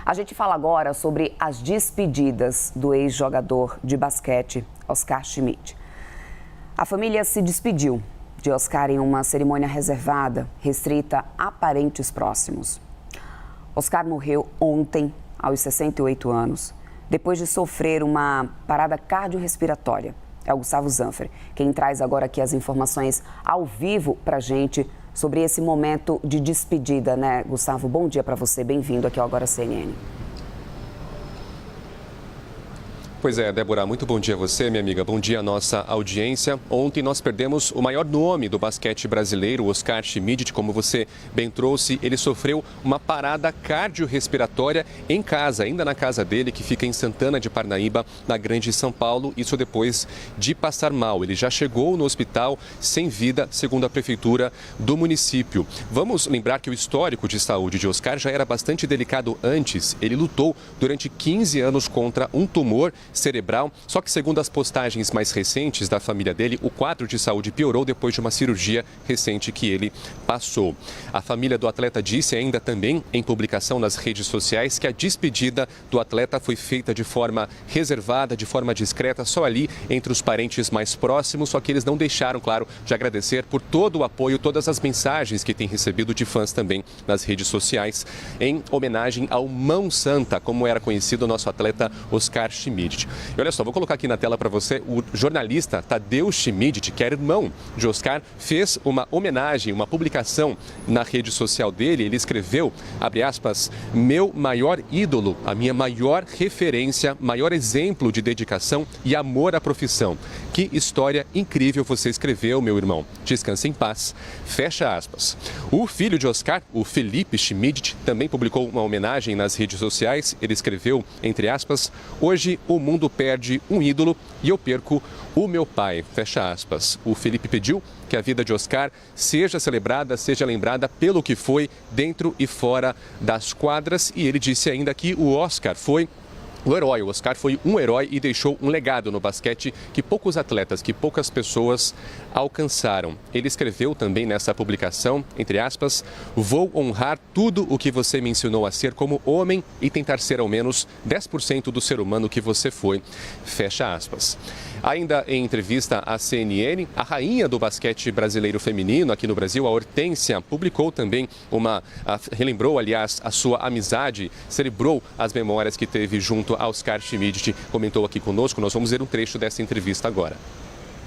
A gente fala agora sobre as despedidas do ex-jogador de basquete, Oscar Schmidt. A família se despediu de Oscar em uma cerimônia reservada, restrita a parentes próximos. Oscar morreu ontem, aos 68 anos, depois de sofrer uma parada cardiorrespiratória. É o Gustavo Zanfer, quem traz agora aqui as informações ao vivo para a gente sobre esse momento de despedida, né, Gustavo? Bom dia para você, bem-vindo aqui ao Agora CNN. Pois é, Débora, muito bom dia a você, minha amiga. Bom dia à nossa audiência. Ontem nós perdemos o maior nome do basquete brasileiro, Oscar Schmidt. Como você bem trouxe, ele sofreu uma parada cardiorrespiratória em casa, ainda na casa dele, que fica em Santana de Parnaíba, na Grande São Paulo. Isso depois de passar mal. Ele já chegou no hospital sem vida, segundo a prefeitura do município. Vamos lembrar que o histórico de saúde de Oscar já era bastante delicado antes. Ele lutou durante 15 anos contra um tumor cerebral, só que segundo as postagens mais recentes da família dele, o quadro de saúde piorou depois de uma cirurgia recente que ele passou. A família do atleta disse ainda também em publicação nas redes sociais que a despedida do atleta foi feita de forma reservada, de forma discreta, só ali entre os parentes mais próximos, só que eles não deixaram, claro, de agradecer por todo o apoio, todas as mensagens que tem recebido de fãs também nas redes sociais, em homenagem ao Mão Santa, como era conhecido o nosso atleta Oscar Schmidt. E olha só, vou colocar aqui na tela para você, o jornalista Tadeu Schmidt, que era irmão de Oscar, fez uma homenagem, uma publicação na rede social dele. Ele escreveu, abre aspas, meu maior ídolo, a minha maior referência, maior exemplo de dedicação e amor à profissão. Que história incrível você escreveu, meu irmão. Descanse em paz. Fecha aspas. O filho de Oscar, o Felipe Schmidt, também publicou uma homenagem nas redes sociais. Ele escreveu, entre aspas, hoje o mundo perde um ídolo e eu perco o meu pai. Fecha aspas. O Felipe pediu que a vida de Oscar seja celebrada, seja lembrada pelo que foi dentro e fora das quadras. E ele disse ainda que o Oscar foi o herói. O Oscar foi um herói e deixou um legado no basquete que poucos atletas, que poucas pessoas alcançaram. Ele escreveu também nessa publicação, entre aspas, vou honrar tudo o que você me ensinou a ser como homem e tentar ser ao menos 10% do ser humano que você foi. Fecha aspas. Ainda em entrevista à CNN, a rainha do basquete brasileiro feminino aqui no Brasil, a Hortência, publicou também relembrou, aliás, a sua amizade, celebrou as memórias que teve junto a Oscar Schmidt. Comentou aqui conosco, nós vamos ver um trecho dessa entrevista agora.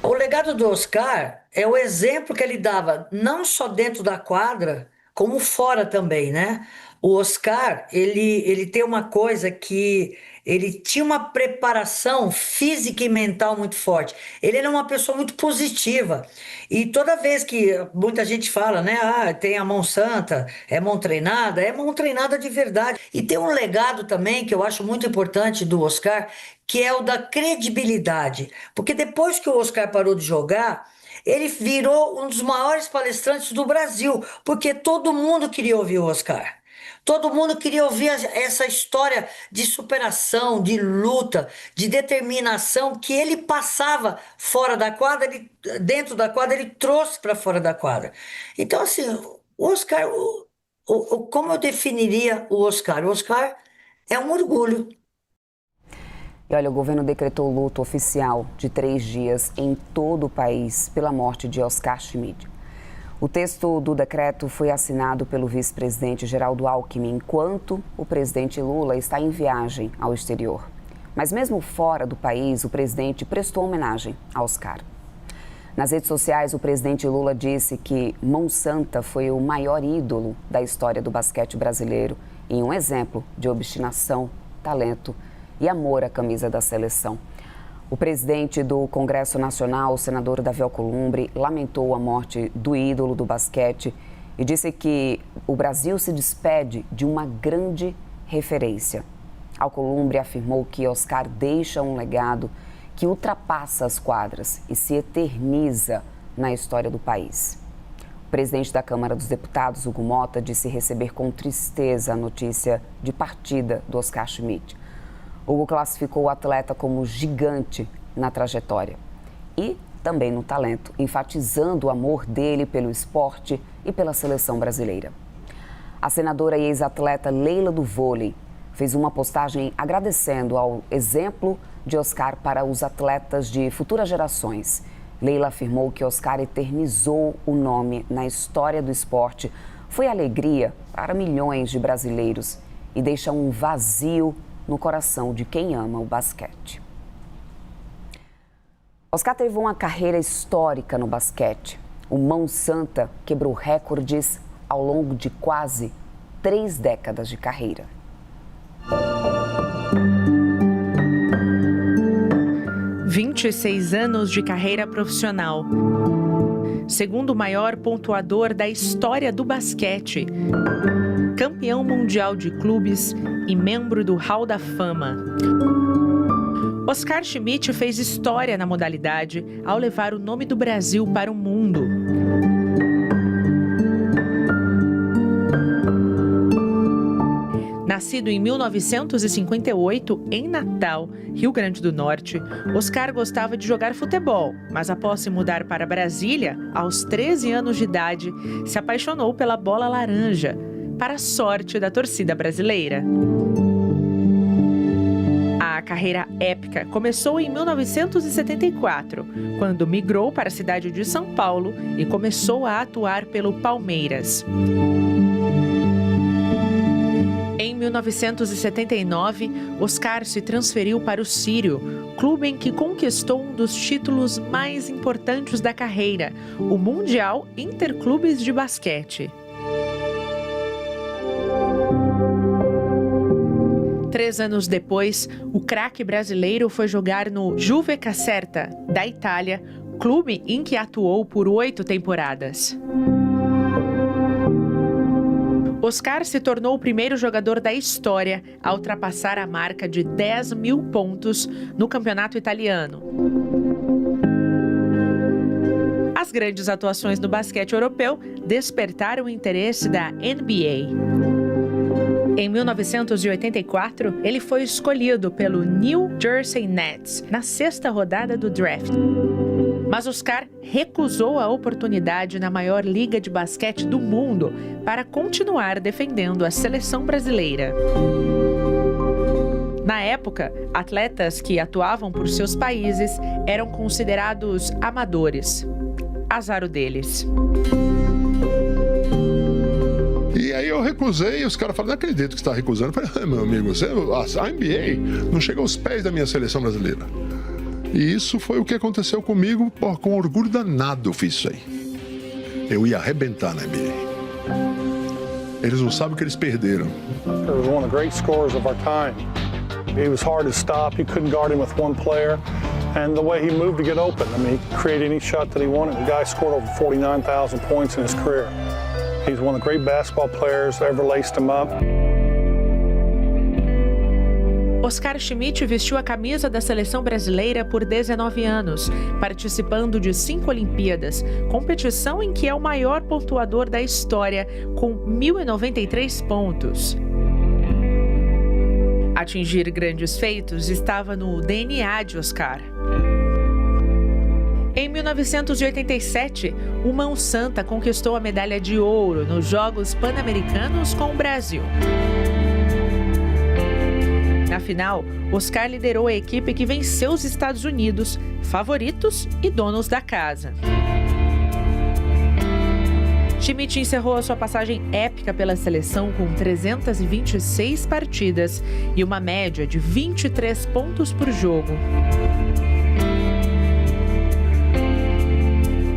O legado do Oscar é o exemplo que ele dava, não só dentro da quadra, como fora também, né? O Oscar, ele tem uma coisa que ele tinha uma preparação física e mental muito forte. Ele era uma pessoa muito positiva. E toda vez que muita gente fala, né? Ah, tem a mão santa, é mão treinada de verdade. E tem um legado também que eu acho muito importante do Oscar, que é o da credibilidade. Porque depois que o Oscar parou de jogar, ele virou um dos maiores palestrantes do Brasil, porque todo mundo queria ouvir o Oscar. Todo mundo queria ouvir essa história de superação, de luta, de determinação que ele passava fora da quadra, dentro da quadra, ele trouxe para fora da quadra. Então, assim, o Oscar, como eu definiria o Oscar? O Oscar é um orgulho. E olha, o governo decretou luto oficial de 3 dias em todo o país pela morte de Oscar Schmidt. O texto do decreto foi assinado pelo vice-presidente Geraldo Alckmin, enquanto o presidente Lula está em viagem ao exterior. Mas mesmo fora do país, o presidente prestou homenagem a Oscar. Nas redes sociais, o presidente Lula disse que Mão Santa foi o maior ídolo da história do basquete brasileiro e um exemplo de obstinação, talento e amor à camisa da seleção. O presidente do Congresso Nacional, o senador Davi Alcolumbre, lamentou a morte do ídolo do basquete e disse que o Brasil se despede de uma grande referência. Alcolumbre afirmou que Oscar deixa um legado que ultrapassa as quadras e se eterniza na história do país. O presidente da Câmara dos Deputados, Hugo Mota, disse receber com tristeza a notícia de partida do Oscar Schmidt. Hugo classificou o atleta como gigante na trajetória e também no talento, enfatizando o amor dele pelo esporte e pela seleção brasileira. A senadora e ex-atleta Leila do vôlei fez uma postagem agradecendo ao exemplo de Oscar para os atletas de futuras gerações. Leila afirmou que Oscar eternizou o nome na história do esporte, foi alegria para milhões de brasileiros e deixa um vazio no coração de quem ama o basquete. Oscar teve uma carreira histórica no basquete. O Mão Santa quebrou recordes ao longo de quase 3 décadas de carreira. – 26 anos de carreira profissional. Segundo maior pontuador da história do basquete. Campeão mundial de clubes e membro do Hall da Fama. Oscar Schmidt fez história na modalidade ao levar o nome do Brasil para o mundo. Nascido em 1958, em Natal, Rio Grande do Norte, Oscar gostava de jogar futebol, mas após se mudar para Brasília, aos 13 anos de idade, se apaixonou pela bola laranja, para a sorte da torcida brasileira. A carreira épica começou em 1974, quando migrou para a cidade de São Paulo e começou a atuar pelo Palmeiras. Em 1979, Oscar se transferiu para o Sírio, clube em que conquistou um dos títulos mais importantes da carreira, o Mundial Interclubes de Basquete. 3 anos depois, o craque brasileiro foi jogar no Juve Caserta, da Itália, clube em que atuou por 8 temporadas. Oscar se tornou o primeiro jogador da história a ultrapassar a marca de 10 mil pontos no campeonato italiano. As grandes atuações no basquete europeu despertaram o interesse da NBA. Em 1984, ele foi escolhido pelo New Jersey Nets na 6ª rodada do draft. Mas Oscar recusou a oportunidade na maior liga de basquete do mundo para continuar defendendo a seleção brasileira. Na época, atletas que atuavam por seus países eram considerados amadores. Azar o deles. E aí eu recusei, e os caras falaram, não acredito que você está recusando. Eu falei, meu amigo, a NBA não chega aos pés da minha seleção brasileira. E isso foi o que aconteceu comigo, com orgulho danado eu fiz isso aí. Eu ia arrebentar na NBA. Eles não sabem o que eles perderam. He was one of the great scorers of our time. He was hard to stop, you couldn't guard him with one player. And the way he moved to get open, I mean, he created any shot that he wanted. The guy scored over 49,000 points in his career. He's one of the great basketball players that ever laced him up. Oscar Schmidt vestiu a camisa da seleção brasileira por 19 anos, participando de 5 Olimpíadas, competição em que é o maior pontuador da história, com 1.093 pontos. Atingir grandes feitos estava no DNA de Oscar. Em 1987, o Mão Santa conquistou a medalha de ouro nos Jogos Pan-Americanos com o Brasil. Na final, Oscar liderou a equipe que venceu os Estados Unidos, favoritos e donos da casa. Schmidt encerrou a sua passagem épica pela seleção com 326 partidas e uma média de 23 pontos por jogo.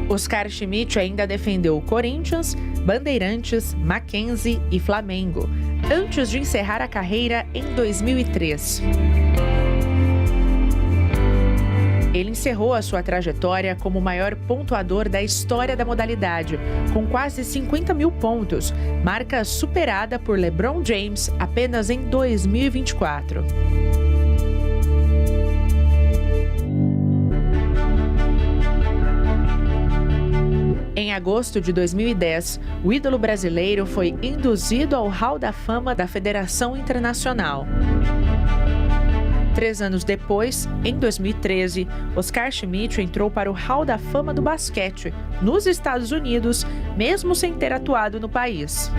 Oscar Schmidt ainda defendeu o Corinthians, Bandeirantes, Mackenzie e Flamengo, antes de encerrar a carreira em 2003. Ele encerrou a sua trajetória como o maior pontuador da história da modalidade, com quase 50 mil pontos, marca superada por LeBron James apenas em 2024. Em agosto de 2010, o ídolo brasileiro foi induzido ao Hall da Fama da Federação Internacional. 3 anos depois, em 2013, Oscar Schmidt entrou para o Hall da Fama do basquete, nos Estados Unidos, mesmo sem ter atuado no país.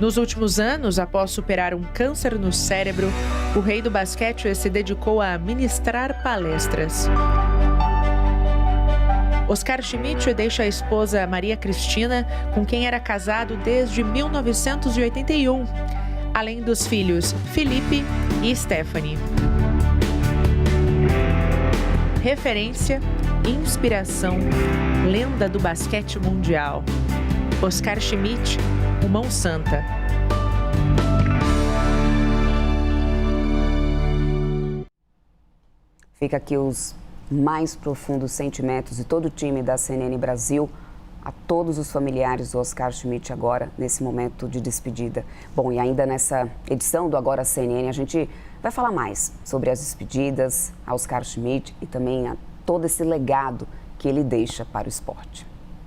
Nos últimos anos, após superar um câncer no cérebro, o rei do basquete se dedicou a ministrar palestras. Oscar Schmidt deixa a esposa Maria Cristina, com quem era casado desde 1981, além dos filhos Felipe e Stephanie. Referência, inspiração, lenda do basquete mundial. Oscar Schmidt, o Mão Santa. Fica aqui os mais profundos sentimentos de todo o time da CNN Brasil, a todos os familiares do Oscar Schmidt agora, nesse momento de despedida. Bom, e ainda nessa edição do Agora CNN, a gente vai falar mais sobre as despedidas a Oscar Schmidt e também a todo esse legado que ele deixa para o esporte.